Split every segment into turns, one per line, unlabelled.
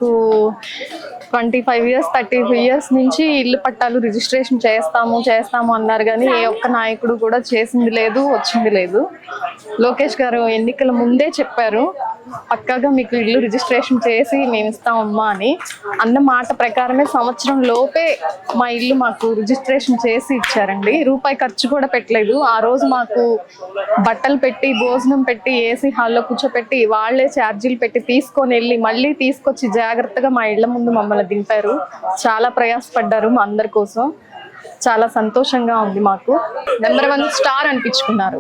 25 years 30 years నుంచి ఇల్లు పట్టాలు రిజిస్ట్రేషన్ చేస్తాము అన్నారు కానీ ఏ ఒక్క నాయకుడు కూడా చేసింది లేదు, వచ్చింది లేదు. లోకేష్ గారు ఎన్నికల ముందే చెప్పారు పక్కాగా మీకు ఇల్లు రిజిస్ట్రేషన్ చేసి మేము ఇస్తామమ్మా అని. అన్న మాట ప్రకారమే సంవత్సరం లోపే మా ఇల్లు మాకు రిజిస్ట్రేషన్ చేసి ఇచ్చారండి. రూపాయి ఖర్చు కూడా పెట్టలేదు. ఆ రోజు మాకు బట్టలు పెట్టి, భోజనం పెట్టి, ఏసీ హాల్లో కూర్చోపెట్టి, వాళ్లే ఛార్జీలు పెట్టి తీసుకొని వెళ్ళి మళ్ళీ తీసుకొచ్చి జాగ్రత్తగా మా ఇళ్ల ముందు మమ్మల్ని దింపారు. చాలా ప్రయాసపడ్డారు మా అందరి కోసం. చాలా సంతోషంగా ఉంది. మాకు నెంబర్ 1 స్టార్ అనిపించుకున్నారు.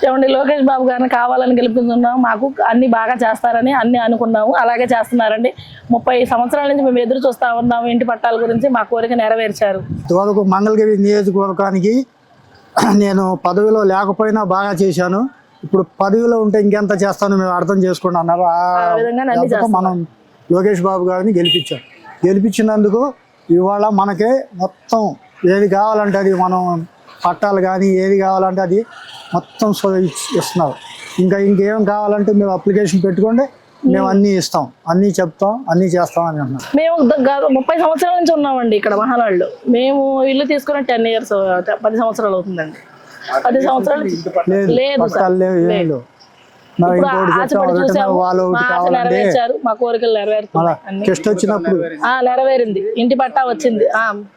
ఏమండి, లోకేష్ బాబు గారిని కావాలని గెలిపించుకున్నాం. మాకు అన్ని బాగా చేస్తారని అన్ని అనుకున్నాము, అలాగే చేస్తున్నారండి. 30 సంవత్సరాల నుంచి మేము ఎదురు చూస్తా ఉన్నాము ఇంటి పట్టాల గురించి. మా కోరిక నెరవేర్చారు.
ఇంతవరకు మంగళగిరి నియోజకవర్గానికి నేను పదవిలో లేకపోయినా బాగా చేశాను. ఇప్పుడు పదవిలో ఉంటే ఇంకెంత చేస్తాను మేము అర్థం చేసుకుంటా అన్నారు. మనం లోకేష్ బాబు గారిని గెలిపించినందుకు ఇవాళ మనకే మొత్తం ఏది కావాలంటే అది, మనం పట్టాలు కానీ ఏది కావాలంటే అది మొత్తం ఇస్తున్నారు. ఇంకేం కావాలంటే మేము అప్లికేషన్ పెట్టుకోండి, మేము అన్నీ ఇస్తాం, అన్నీ చెప్తాం, అన్నీ చేస్తాం అని అంటున్నాం.
మేము 30 సంవత్సరాల నుంచి ఉన్నామండి ఇక్కడ మహానాడులో. మేము ఇల్లు తీసుకున్న 10 years 10 సంవత్సరాలు అవుతుందండి. 10 సంవత్సరాలు లేదు
లేదు.
మా కోరికలు నెరవేరుతున్నాయి.
టెస్ట్ వచ్చినప్పుడు
నెరవేరింది. ఇంటి పట్టా వచ్చింది.